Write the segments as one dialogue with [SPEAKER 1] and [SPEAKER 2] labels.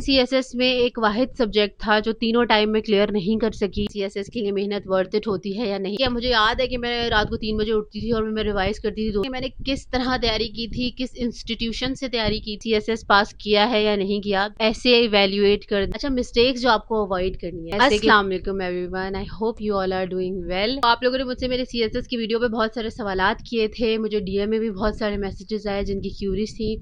[SPEAKER 1] CSS में एक वाहिद subject था जो तीनों टाइम में क्लियर नहीं कर सकी। सीएसएस के लिए मेहनत वर्थ इट होती है या नहीं। क्या मुझे याद है कि मैं रात को 3 बजे उठती थी और मैं रिवाइज करती थी। मैंने किस तरह तैयारी की थी, किस इंस्टीट्यूशन से तैयारी की, सीएसएस पास किया है या नहीं किया, ऐसे इवेल्युएट कर। अच्छा, मिस्टेक्स जो आपको अवॉइड करनी है। अस्सलाम वालेकुम everyone, I hope you all are doing well. आप लोगों ने मुझसे मेरे सीएसएस की वीडियो पे बहुत सारे सवालात किए थे, मुझे डीएम में भी बहुत सारे मैसेजेस आए जिनकी क्यूरीज थी,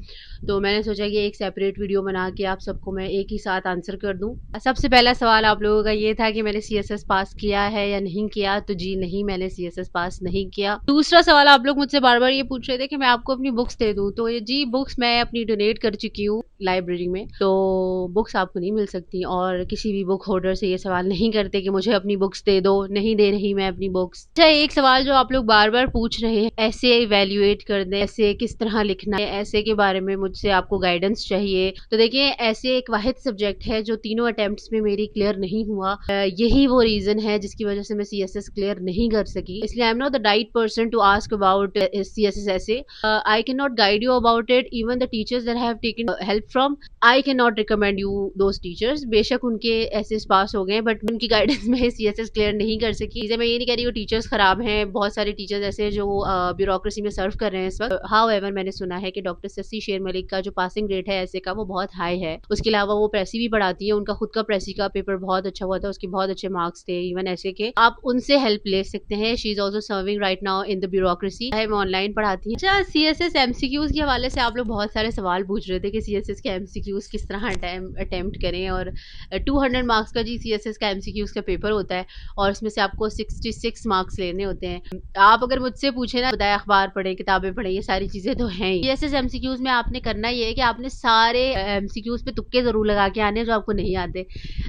[SPEAKER 1] तो मैंने सोचा कि एक सेपरेट वीडियो बना के आप सबको मैं एक ही साथ आंसर कर दूं। सबसे पहला सवाल आप लोगों का ये था कि मैंने सीएसएस पास किया है या नहीं किया, तो जी नहीं, मैंने सीएसएस पास नहीं किया। दूसरा सवाल आप लोग मुझसे बार बार ये पूछ रहे थे कि मैं आपको अपनी बुक्स दे दूं, तो ये जी बुक्स मैं अपनी डोनेट कर चुकी हूँ लाइब्रेरी में, तो बुक्स आपको नहीं मिल सकती। और किसी भी बुक होल्डर से ये सवाल नहीं करते कि मुझे अपनी बुक्स दे दो, नहीं दे रही मैं अपनी बुक्स। अच्छा, एक सवाल जो आप लोग बार बार पूछ रहे हैं, ऐसे इवेल्युएट कर दे, ऐसे किस तरह लिखना है, ऐसे के बारे में मुझसे आपको गाइडेंस चाहिए। तो देखिए, ऐसे एक वाहिद सब्जेक्ट है जो तीनों अटेम्प्ट्स में मेरी क्लियर नहीं हुआ। यही वो रीजन है जिसकी वजह से मैं सीएसएस क्लियर नहीं कर सकी, इसलिए I am not the right person to ask about CSS ऐसे। I can not guide you about it, even the teachers that have taken help from, I can not recommend you those teachers. बेशक उनके assess पास हो गए, but उनकी guidance में CSS clear नहीं कर सकी। मैं ये नहीं कह रही वो टीचर्स खराब हैं, बहुत सारे टीचर्स ऐसे जो ब्यूरोक्रेसी में सर्व कर रहे हैं इस वक्त। हाउएवर मैंने सुना है कि डॉक्टर सस्सी शेर मलिक का जो पासिंग रेट है ऐसे का वो बहुत हाई है। उसके अलावा वो प्रेसी भी पढ़ाती है, उनका खुद का प्रेसी का पेपर बहुत अच्छा हुआ था, उसके बहुत अच्छे मार्क्स थे इवन ऐसे के। आप उनसे हेल्प ले सकते हैं। She is also serving right now in the bureaucracy. मैं ऑनलाइन पढ़ाती हूँ। अच्छा, सीएसएस एमसीक्यूज के हवाले से आप लोग बहुत सारे सवाल पूछ रहे थे कि सीएसएस के एमसीक्यूज किस तरह अटेम्प्ट करें। और 200 मार्क्स का जी सीएसएस का एमसीक्यूज का पेपर होता है और उसमें से आपको 66 मार्क्स लेने होते हैं। आप अगर मुझसे पूछे ना, बताया अखबार पढ़े, किताबें पढ़े, ये सारी चीजें तो हैं ही। सीएसएस एमसीक्यूज में आपने करना ये है कि आपने सारे एमसीक्यूज पे तुक्के जरूर लगा के आने जो आपको नहीं आते।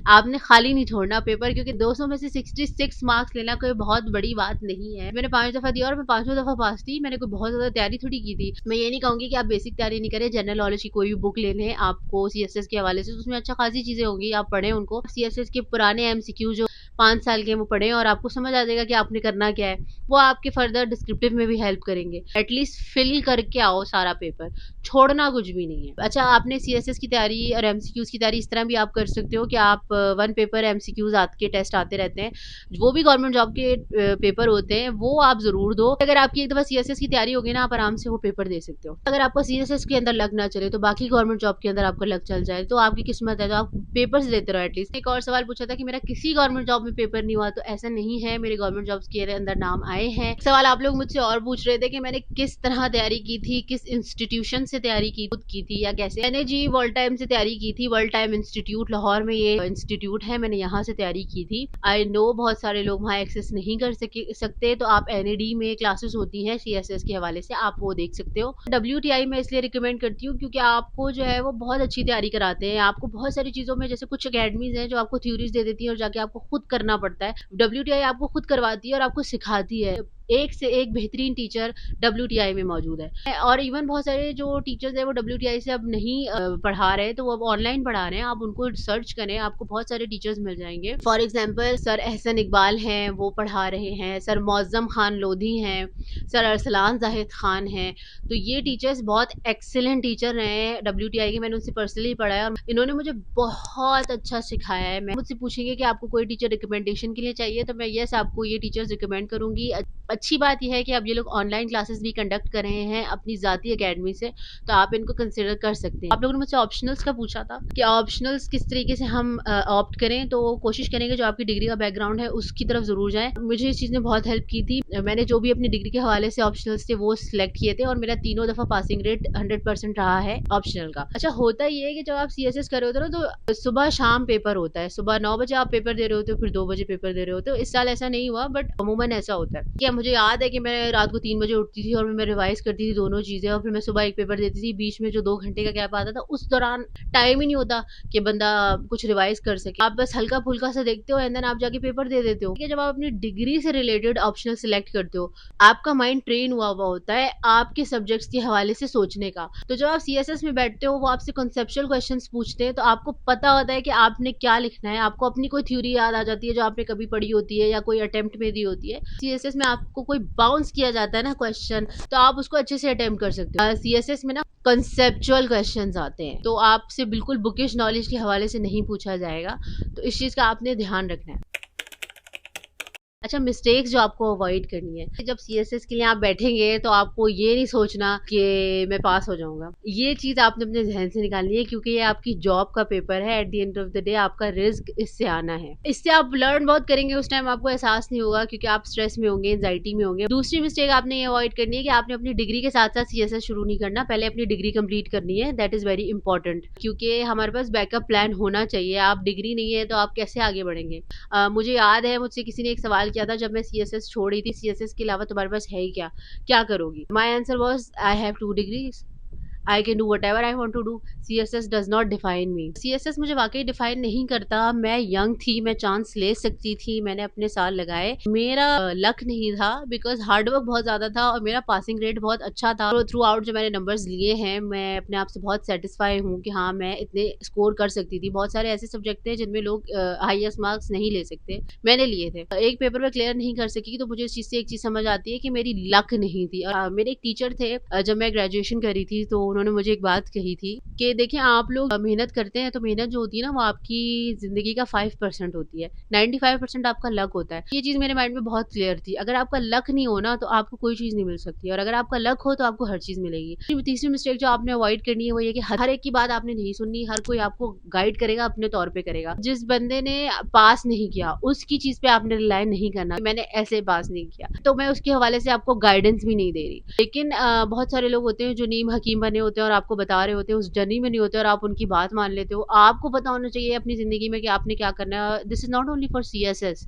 [SPEAKER 1] आपने खाली नहीं छोड़ना पेपर, क्योंकि 200 में से 66 मार्क्स लेना कोई बहुत बड़ी बात नहीं है। मैंने 5 दफा दिया और मैं 5 दफा पास थी। मैंने कोई बहुत ज्यादा तैयारी थोड़ी की थी। मैं ये नहीं कहूंगी कि आप बेसिक तैयारी नहीं करें, जनरल नॉलेज की कोई भी बुक ले लें आपको सीएसएस के हवाले से, तो उसमें अच्छा खासी चीजें होंगी, आप पढ़ें उनको। सीएसएस के पुराने एमसीक्यू जो 5 साल के वो पढ़ें और आपको समझ आ जाएगा कि आपने करना क्या है। वो आपके फर्दर डिस्क्रिप्टिव में भी हेल्प करेंगे। एटलीस्ट फिल करके आओ सारा पेपर, छोड़ना कुछ भी नहीं है। अच्छा, आपने सीएसएस की तैयारी और एमसीक्यूज की तैयारी इस तरह भी आप कर सकते हो कि आप 1 पेपर एमसीक्यूज के टेस्ट आते रहते हैं, वो भी गवर्नमेंट जॉब के पेपर होते हैं, वो आप जरूर दो। अगर आपकी एक दफा सीएसएस की तैयारी होगी ना, आप आराम से वो पेपर दे सकते हो। अगर आपका सीएसएस के अंदर लग ना चले तो बाकी गवर्नमेंट जॉब के अंदर आपका लग चल जाए तो आपकी किस्मत है, तो आप पेपर्स देते रहो एटलीस्ट। एक और सवाल पूछा था कि मेरा किसी गवर्नमेंट जॉब में पेपर नहीं हुआ, तो ऐसा नहीं है, मेरे गवर्नमेंट जॉब्स के अंदर नाम आए हैं। सवाल आप लोग मुझसे और पूछ रहे थे कि मैंने किस तरह तैयारी की थी, किस इंस्टीट्यूशन से तैयारी की थी या कैसे। मैंने जी वर्ल्ड टाइम से तैयारी की थी। वर्ल्ड टाइम इंस्टीट्यूट लाहौर में ये इंस्टीट्यूट है, मैंने यहाँ से तैयारी की थी। आई नो बहुत सारे लोग वहाँ एक्सेस नहीं कर सकते, तो आप एनएडी में क्लासेस होती हैं सीएसएस के हवाले से, आप वो देख सकते हो। डब्ल्यूटीआई में इसलिए रिकमेंड करती हूँ क्योंकि आपको जो है वो बहुत अच्छी तैयारी कराते हैं। आपको बहुत सारी चीजों में, जैसे कुछ अकेडमीज हैं जो आपको थ्योरीज दे देती हैं और जाके आपको खुद करना पड़ता है। डब्ल्यूटीआई आपको खुद करवाती है और आपको सिखाती है। एक से एक बेहतरीन टीचर डब्ल्यूटीआई में मौजूद है। और इवन बहुत सारे जो टीचर्स हैं वो डब्ल्यूटीआई से अब नहीं पढ़ा रहे, तो वो अब ऑनलाइन पढ़ा रहे हैं। आप उनको सर्च करें, आपको बहुत सारे टीचर्स मिल जाएंगे। For example sir Ehsan Iqbal हैं, वो पढ़ा रहे हैं। सर मौज़म खान लोधी हैं, सर अरसलान जाहिद खान हैं। तो ये टीचर्स बहुत एक्सीलेंट टीचर रहे हैं डब्ल्यूटीआई के। मैंने उनसे पर्सनली पढ़ा है और इन्होंने मुझे बहुत अच्छा सिखाया है। मैं मुझसे पूछेंगे कि आपको कोई टीचर रिकमेंडेशन के लिए चाहिए, तो मैं यस आपको ये टीचर्स रिकमेंड करूंगी। अच्छी बात यह है कि अब ये लोग ऑनलाइन क्लासेस भी कंडक्ट कर रहे हैं अपनी जाती एकेडमी से, तो आप इनको कंसिडर कर सकते हैं। आप लोगों ने मुझसे ऑप्शनल्स का पूछा था कि ऑप्शनल्स किस तरीके से हम ऑप्ट करें, तो कोशिश करेंगे जो आपकी डिग्री का बैकग्राउंड है उसकी तरफ जरूर जाएं। मुझे इस चीज़ ने बहुत हेल्प की थी। मैंने जो भी अपनी डिग्री के हवाले से ऑप्शनल्स थे वो सिलेक्ट किए थे और मेरा तीनों दफा पासिंग रेट 100% रहा है ऑप्शनल का। अच्छा, होता ये है कि जब आप सीएसएस कर रहे होते हो ना, तो सुबह शाम पेपर होता है। सुबह 9 बजे आप पेपर दे रहे होते हो, फिर 2 बजे पेपर दे रहे होते हो। इस साल ऐसा नहीं हुआ, बट अमूमन ऐसा होता है। क्या मुझे याद है कि मैं रात को 3 बजे उठती थी और मैं रिवाइज करती थी दोनों चीजें, और फिर मैं सुबह एक पेपर देती थी। बीच में जो 2 घंटे का गैप आता था, उस दौरान टाइम ही नहीं होता कि बंदा कुछ रिवाइज कर सके। आप बस हल्का फुल्का सा देखते हो एंड देन आप जाके पेपर दे देते हो। जब आप अपनी डिग्री से रिलेटेड ऑप्शनल सिलेक्ट करते हो, आपका माइंड ट्रेन हुआ होता है आपके सब्जेक्ट्स के हवाले से सोचने का। तो जब आप सीएसएस में बैठते हो, वो आपसे कॉन्सेप्चुअल क्वेश्चंस पूछते हैं, तो आपको पता होता है कि आपने क्या लिखना है। आपको अपनी कोई थ्योरी याद आ जाती है जो आपने कभी पढ़ी होती है या कोई अटेम्प्ट में दी होती है। सीएसएस में आप आपको कोई बाउंस किया जाता है ना क्वेश्चन, तो आप उसको अच्छे से अटेम्प्ट कर सकते हो। सीएसएस में ना कंसेप्चुअल क्वेश्चंस आते हैं, तो आपसे बिल्कुल बुकिश नॉलेज के हवाले से नहीं पूछा जाएगा, तो इस चीज़ का आपने ध्यान रखना है। अच्छा, मिस्टेक्स जो आपको अवॉइड करनी है, जब सीएसएस के लिए आप बैठेंगे तो आपको ये नहीं सोचना कि मैं पास हो जाऊंगा, ये चीज आपने अपने जहन से निकालनी है, क्योंकि ये आपकी जॉब का पेपर है। At the end of the day आपका रिस्क इससे आना है। इससे आप लर्न बहुत करेंगे, उस टाइम आपको एहसास नहीं होगा क्योंकि आप स्ट्रेस में होंगे, एंजाइटी में होंगे। दूसरी मिस्टेक आपने ये अवॉइड करनी है कि आपने अपनी डिग्री के साथ साथ सीएसएस शुरू नहीं करना, पहले अपनी डिग्री कंप्लीट करनी है। दैट इज वेरी इंपॉर्टेंट, क्योंकि हमारे पास बैकअप प्लान होना चाहिए। आप डिग्री नहीं है तो आप कैसे आगे बढ़ेंगे। मुझे याद है, मुझसे किसी ने एक सवाल किया था जब मैं सीएसएस छोड़ रही थी, सीएसएस के अलावा तुम्हारे पास है ही क्या, क्या करोगी? My answer was I have 2 degrees, I can do whatever I want to do, CSS does not define me. CSS मुझे वाकई डिफाइन नहीं करता। मैं यंग थी, मैं चांस ले सकती थी, मैंने अपने साल लगाए, मेरा लक नहीं था, बिकॉज हार्डवर्क बहुत ज्यादा था और मेरा पासिंग रेट बहुत अच्छा था। थ्रू आउट जो मैंने नंबर्स लिए हैं, मैं अपने आप से बहुत सेटिस्फाई हूँ कि हाँ मैं इतने स्कोर कर सकती थी। बहुत सारे ऐसे सब्जेक्ट थे जिनमें लोग हाईएस्ट मार्क्स नहीं ले सकते, मैंने लिए थे। एक पेपर में क्लियर नहीं कर सकी, तो मुझे इस चीज से एक चीज समझ आती है कि मेरी लक नहीं थी। और मेरे एक टीचर थे, जब मैं ग्रेजुएशन करी थी तो उन्होंने मुझे एक बात कही थी कि देखिए, आप लोग मेहनत करते हैं तो मेहनत जो होती है ना, वो आपकी जिंदगी का 5% होती है, 95% आपका लक होता है। ये चीज मेरे माइंड में बहुत क्लियर थी। अगर आपका लक नहीं हो ना तो आपको कोई चीज नहीं मिल सकती, और अगर आपका लक हो तो आपको हर चीज मिलेगी। तीसरी मिस्टेक जो आपने अवॉइड करनी है वो ये कि हर एक की बात आपने नहीं सुननी। हर कोई आपको गाइड करेगा, अपने तौर पे करेगा। जिस बंदे ने पास नहीं किया उसकी चीज पे आपने रिलाई नहीं करना, मैंने ऐसे पास नहीं किया तो मैं उसके हवाले से आपको गाइडेंस भी नहीं दे रही। लेकिन बहुत सारे लोग होते हैं जो नीम हकीम बने होते हैं और आपको बता रहे होते हैं, उस जर्नी में नहीं होते और आप उनकी बात मान लेते हो। आपको पता होना चाहिए अपनी जिंदगी में कि आपने क्या करना है। This is not only for CSS,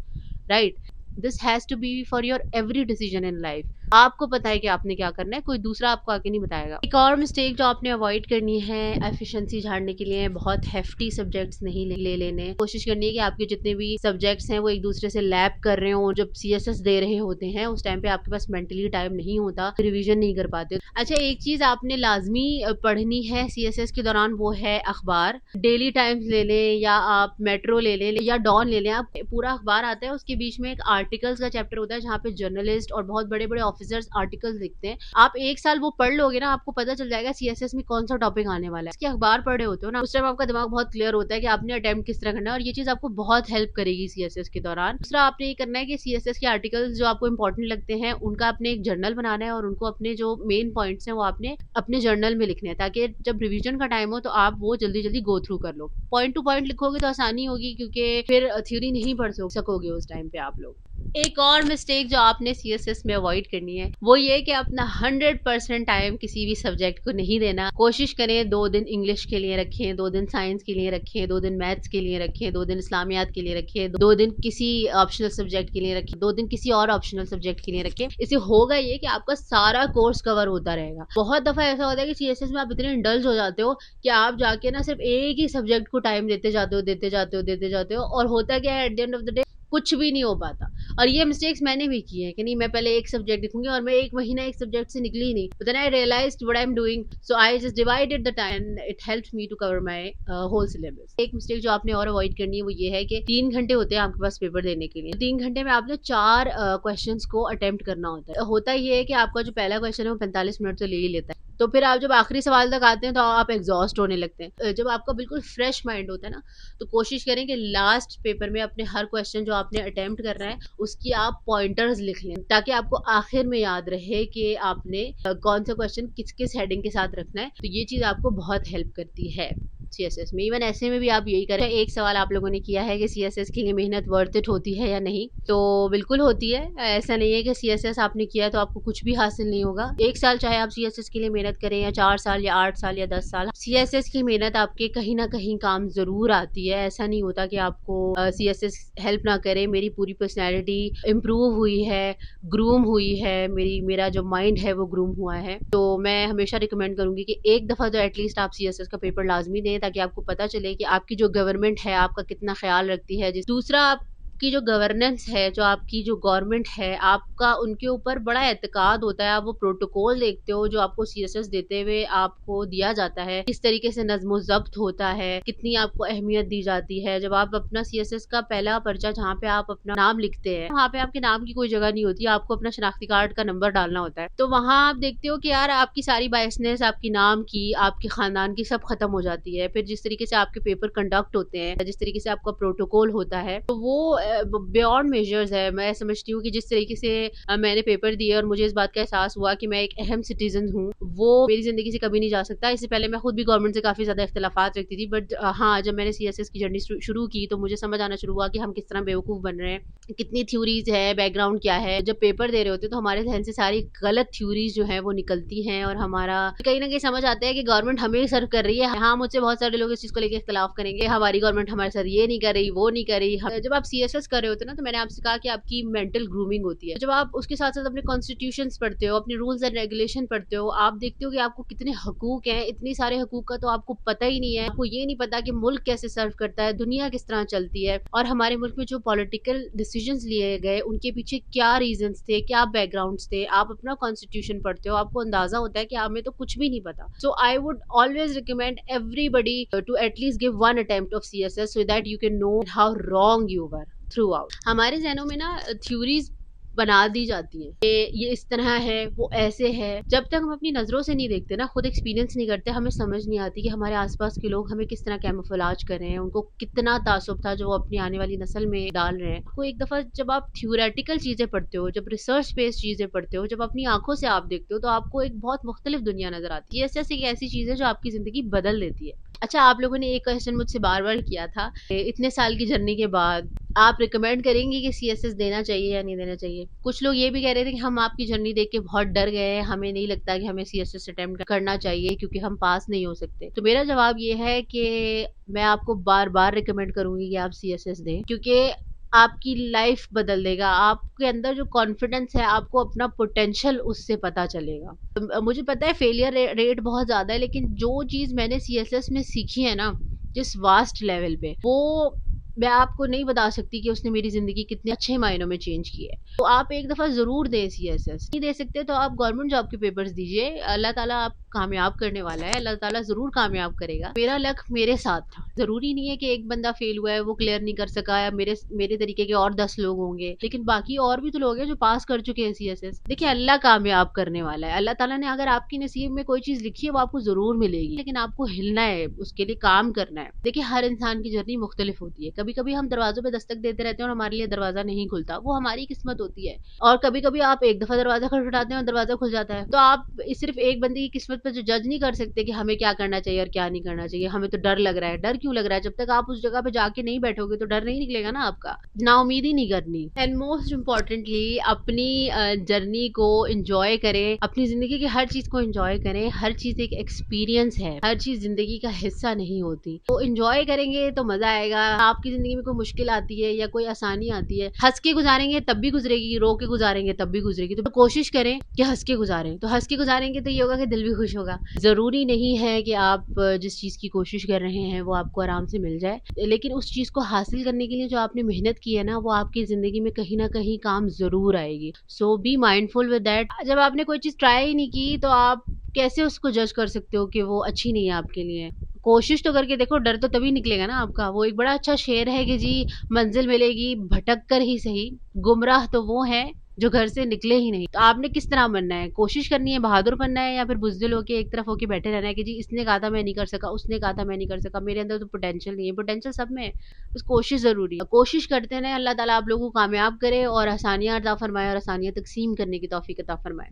[SPEAKER 1] right, this has to be for your every decision in life. आपको पता है कि आपने क्या करना है, कोई दूसरा आपको आके नहीं बताएगा। एक और मिस्टेक जो आपने अवॉइड करनी है एफिशिएंसी झाड़ने के लिए, बहुत हेफ्टी सब्जेक्ट्स नहीं ले लेने। कोशिश करनी है कि आपके जितने भी सब्जेक्ट्स हैं वो एक दूसरे से लैप कर रहे हो। जब सीएसएस दे रहे होते हैं उस टाइम पे आपके पास मेंटली टाइम नहीं होता, रिवीजन नहीं कर पाते। अच्छा, एक चीज आपने लाजमी पढ़नी है सीएसएस के दौरान, वो है अखबार। डेली टाइम्स ले लें या आप मेट्रो ले लें या डॉन ले लें। आप पूरा अखबार आता है, उसके बीच में एक आर्टिकल्स का चैप्टर होता है जहाँ पे जर्नलिस्ट और बहुत बड़े बड़े ऑफिसर्स आर्टिकल्स लिखते हैं। आप एक साल वो पढ़ लोगे ना, आपको पता चल जाएगा सीएसएस में कौन सा टॉपिक आने वाला है। इसके अखबार पढ़े होते हो ना, उस टाइम आपका दिमाग बहुत क्लियर होता है कि आपने अटेम्प्ट किस तरह करना है, और ये चीज आपको बहुत हेल्प करेगी सीएसएस के दौरान। दूसरा आपने ये करना है कि सीएसएस के आर्टिकल्स जो आपको इंपॉर्टेंट लगते हैं उनका आपने एक जर्नल बनाना है, और उनको अपने जो मेन पॉइंट्स हैं वो आपने अपने जर्नल में लिखने हैं, ताकि जब रिवीजन का टाइम हो तो आप वो जल्दी जल्दी गो थ्रू कर लो। पॉइंट टू पॉइंट लिखोगे तो आसानी होगी, क्योंकि फिर थ्योरी नहीं पढ़ सकोगे उस टाइम पे आप लोग। एक और मिस्टेक जो आपने सीएसएस में अवॉइड करनी है वो ये कि अपना 100% टाइम किसी भी सब्जेक्ट को नहीं देना। कोशिश करें 2 दिन इंग्लिश के लिए रखें, 2 दिन साइंस के लिए रखें, 2 दिन मैथ्स के लिए रखें, 2 दिन इस्लामियात के लिए रखें, 2 दिन किसी ऑप्शनल सब्जेक्ट के लिए रखें, 2 दिन किसी और ऑप्शनल सब्जेक्ट के लिए रखें। इससे होगा ये कि आपका सारा कोर्स कवर होता रहेगा। बहुत दफा ऐसा होता है कि सीएसएस में आप इतने इंडल्ज हो जाते हो कि आप जाके ना सिर्फ एक ही सब्जेक्ट को टाइम देते जाते हो, और होता क्या है at the end of the day कुछ भी नहीं हो पाता। और ये मिस्टेक्स मैंने भी की है कि नहीं, मैं पहले एक सब्जेक्ट लिखूंगी और मैं एक महीना एक सब्जेक्ट से निकली नहीं, but then I realized what I am doing, so I just divided the time and it helped me to cover my whole syllabus. एक मिस्टेक जो आपने और अवॉइड करनी है वो ये है कि 3 घंटे होते हैं आपके पास पेपर देने के लिए। 3 घंटे में आपने 4 क्वेश्चंस को अटेम्प्ट करना होता है। होता ये है कि आपका जो पहला क्वेश्चन है वो 45 मिनट तो ले ही लेता है, तो फिर आप जब आखिरी सवाल तक आते हैं तो आप एग्जॉस्ट होने लगते हैं। जब आपका बिल्कुल फ्रेश माइंड होता है ना, तो कोशिश करें कि लास्ट पेपर में अपने हर क्वेश्चन जो आपने अटेम्प्ट कर रहा है उसकी आप पॉइंटर्स लिख लें, ताकि आपको आखिर में याद रहे कि आपने कौन सा क्वेश्चन किस किस हेडिंग के साथ रखना है। तो ये चीज आपको बहुत हेल्प करती है सीएसएस में। इवन ऐसे में भी आप यही करें। एक सवाल आप लोगों ने किया है कि सीएसएस के लिए मेहनत वर्थ इट होती है या नहीं, तो बिल्कुल होती है। ऐसा नहीं है कि सीएसएस आपने किया तो आपको कुछ भी हासिल नहीं होगा। 1 साल चाहे आप सीएसएस के लिए मेहनत करें या 4 साल या 8 साल या 10 साल, सीएसएस की मेहनत आपके कहीं ना कहीं काम जरूर आती है। ऐसा नहीं होता कि आपको सीएसएस हेल्प ना करे। मेरी पूरी पर्सनैलिटी इम्प्रूव हुई है, ग्रूम हुई है, मेरा जो माइंड है वो ग्रूम हुआ है। तो मैं हमेशा रिकमेंड करूंगी कि एक दफा तो एटलीस्ट आप सीएसएस का पेपर लाजमी दें, ताकि आपको पता चले कि आपकी जो गवर्नमेंट है आपका कितना ख्याल रखती है। दूसरा, आपकी जो गवर्नेंस है, जो आपकी जो गवर्नमेंट है, आपका उनके ऊपर बड़ा एतकाद होता है। आप वो प्रोटोकॉल देखते हो जो आपको सीएसएस देते हुए आपको दिया जाता है, किस तरीके से नज़्म ज़ब्त होता है, कितनी आपको अहमियत दी जाती है। जब आप अपना सीएसएस का पहला पर्चा जहाँ पे आप अपना नाम लिखते हैं, वहाँ पे आपके नाम की कोई जगह नहीं होती, आपको अपना शनाख्ती कार्ड का नंबर डालना होता है। तो वहाँ आप देखते हो कि यार आपकी सारी बायसनेस, आपकी नाम की, आपके खानदान की सब खत्म हो जाती है। फिर जिस तरीके से आपके पेपर कंडक्ट होते हैं, जिस तरीके से आपका प्रोटोकॉल होता है, तो वो बियॉन्ड मेजर्स है। मैं समझती हूँ कि जिस तरीके से मैंने पेपर दिए और मुझे इस बात का एहसास हुआ कि मैं एक अहम सिटीजन हूँ, वो मेरी जिंदगी से कभी नहीं जा सकता। इससे पहले मैं खुद भी गवर्नमेंट से काफी ज्यादा इख्तिलाफात रखती थी, बट हाँ, जब मैंने सीएसएस की जर्नी शुरू की तो मुझे समझ आना शुरू हुआ कि हम किस तरह बेवकूफ बन रहे हैं, कितनी थ्योरीज है, बैकग्राउंड क्या है। जब पेपर दे रहे होते तो हमारे जहन से सारी गलत थ्योरीज जो है वो निकलती हैं और हमारा कहीं ना कहीं समझ आता है कि गवर्नमेंट हमें सर्व कर रही है। हाँ, मुझसे बहुत सारे लोग इस चीज को लेकर इख्तिलाफ करेंगे, हमारी गवर्नमेंट हमारे साथ ये नहीं कर रही, वो नहीं कर रही। जब आप सीएसएस कर रहे होते ना, तो मैंने आपसे कहा कि आपकी मेंटल ग्रूमिंग होती है। जब आप उसके साथ साथ अपने कॉन्स्टिट्यूशन पढ़ते हो, अपने रूल्स एंड रेगुलेशन पढ़ते हो, आप देखते हो कि आपको कितने हकूक हैं। इतनी सारे हकूक का तो आपको पता ही नहीं है। आपको ये नहीं पता कि मुल्क कैसे सर्व करता है, दुनिया किस तरह चलती है, और हमारे मुल्क में जो पॉलिटिकल डिसीजंस लिए गए उनके पीछे क्या रीजंस थे, क्या बैकग्राउंड्स थे। आप अपना कॉन्स्टिट्यूशन पढ़ते हो, आपको अंदाजा होता है कि हमें तो कुछ भी नहीं पता। So I would always recommend everybody to at least give one attempt of CSS so that you can know how wrong you were throughout. हमारे जहनों में ना थ्योरीज बना दी जाती है कि ये इस तरह है, वो ऐसे है। जब तक हम अपनी नजरों से नहीं देखते ना, खुद एक्सपीरियंस नहीं करते, हमें समझ नहीं आती कि हमारे आसपास के लोग हमें किस तरह कैमोफ्लेज कर रहे हैं, उनको कितना तासुब था जो वो अपनी आने वाली नस्ल में डाल रहे हैं। आपको एक दफा जब आप थ्योरेटिकल चीजें पढ़ते हो, जब रिसर्च बेस्ड चीजें पढ़ते हो, जब अपनी आंखों से आप देखते हो, तो आपको एक बहुत मुख्तलिफ दुनिया नजर आती है। ये एक ऐसी चीज है जो आपकी जिंदगी बदल देती है। अच्छा, आप लोगों ने एक क्वेश्चन मुझसे बार बार किया था, इतने साल की जर्नी के बाद आप रिकमेंड करेंगे कि सीएसएस देना चाहिए या नहीं देना चाहिए। कुछ लोग ये भी कह रहे थे कि हम आपकी जर्नी देख के बहुत डर गए हैं, हमें नहीं लगता कि हमें सीएसएस अटेम्प्ट करना चाहिए क्योंकि हम पास नहीं हो सकते। तो मेरा जवाब ये है कि मैं आपको बार बार रिकमेंड करूंगी कि आप सीएसएस दें, क्योंकि आपकी लाइफ बदल देगा। आपके अंदर जो कॉन्फिडेंस है, आपको अपना पोटेंशियल उससे पता चलेगा। मुझे पता है फेलियर रेट बहुत ज्यादा है, लेकिन जो चीज मैंने सीएसएस में सीखी है ना, जिस वास्ट लेवल पे, वो मैं आपको नहीं बता सकती कि उसने मेरी जिंदगी कितने अच्छे मायनों में चेंज की है। तो आप एक दफा जरूर दें सीएसएस। नहीं दे सकते तो आप गवर्नमेंट जॉब के पेपर्स दीजिए, अल्लाह ताला आप कामयाब करने वाला है, अल्लाह ताला जरूर कामयाब करेगा। मेरा लक मेरे साथ था। जरूरी नहीं है कि एक बंदा फेल हुआ है, वो क्लियर नहीं कर सका, या मेरे तरीके के और 10 लोग होंगे, लेकिन बाकी और भी तो लोग हैं जो पास कर चुके हैं सीएसएस। देखिए, अल्लाह कामयाब करने वाला है। अल्लाह ताला ने अगर आपकी नसीब में कोई चीज लिखी है, वो आपको जरूर मिलेगी, लेकिन आपको हिलना है, उसके लिए काम करना है। देखिए, हर इंसान की जर्नी मुख्तलिफ होती है। कभी कभी हम दरवाजों पे दस्तक देते रहते हैं और हमारे लिए दरवाजा नहीं खुलता, वो हमारी किस्मत होती है। और कभी कभी आप एक दफा दरवाजा खटखटाते हैं और दरवाजा खुल जाता है। तो आप सिर्फ एक बंदे की किस्मत पर जो जज नहीं कर सकते कि हमें क्या करना चाहिए और क्या नहीं करना चाहिए। हमें तो डर लग रहा है। डर क्यों लग रहा है? जब तक आप उस जगह पे जाके नहीं बैठोगे तो डर नहीं निकलेगा ना आपका। नाउमीदी नहीं करनी। एंड मोस्ट इम्पोर्टेंटली, अपनी जर्नी को एंजॉय करें, अपनी जिंदगी की हर चीज को एंजॉय करें। हर चीज एक एक्सपीरियंस है, हर चीज जिंदगी का हिस्सा नहीं होती। तो एंजॉय करेंगे तो मजा आएगा। आपकी जिंदगी में कोई मुश्किल आती है या कोई आसानी आती है, हंस के गुजारेंगे तब भी गुजरेगी, रो के गुजारेंगे तब भी गुजरेगी। तो कोशिश करें कि हंस के गुजारें। तो हंस के गुजारेंगे तो ये होगा कि दिल भी खुश होगा। जरूरी नहीं है कि आप जिस चीज की कोशिश कर रहे हैं वो आपको आराम से मिल जाए, लेकिन उस चीज को हासिल करने के लिए जो आपने मेहनत की है ना, वो आपकी जिंदगी में कहीं ना कहीं काम जरूर आएगी। सो बी माइंडफुल विद दैट। जब आपने कोई चीज ट्राई ही नहीं की, तो आप कैसे उसको जज कर सकते हो कि वो अच्छी नहीं है आपके लिए? कोशिश तो करके देखो, डर तो तभी निकलेगा ना आपका। वो एक बड़ा अच्छा शेर है कि जी, मंजिल मिलेगी भटक कर ही सही, गुमराह तो वो है जो घर से निकले ही नहीं। तो आपने किस तरह बनना है? कोशिश करनी है, बहादुर बनना है, या फिर बुज़दिल होके एक तरफ होके बैठे रहना है कि जी इसने कहा था मैं नहीं कर सका, उसने कहा था मैं नहीं कर सका, मेरे अंदर तो पोटेंशियल नहीं है। पोटेंशियल सब में है, बस कोशिश जरूरी है। कोशिश करते रहें, अल्लाह ताला आप लोगों को कामयाब करे और आसानियां अता फरमाए और आसानियां तकसीम करने की तौफीक अता फरमाए।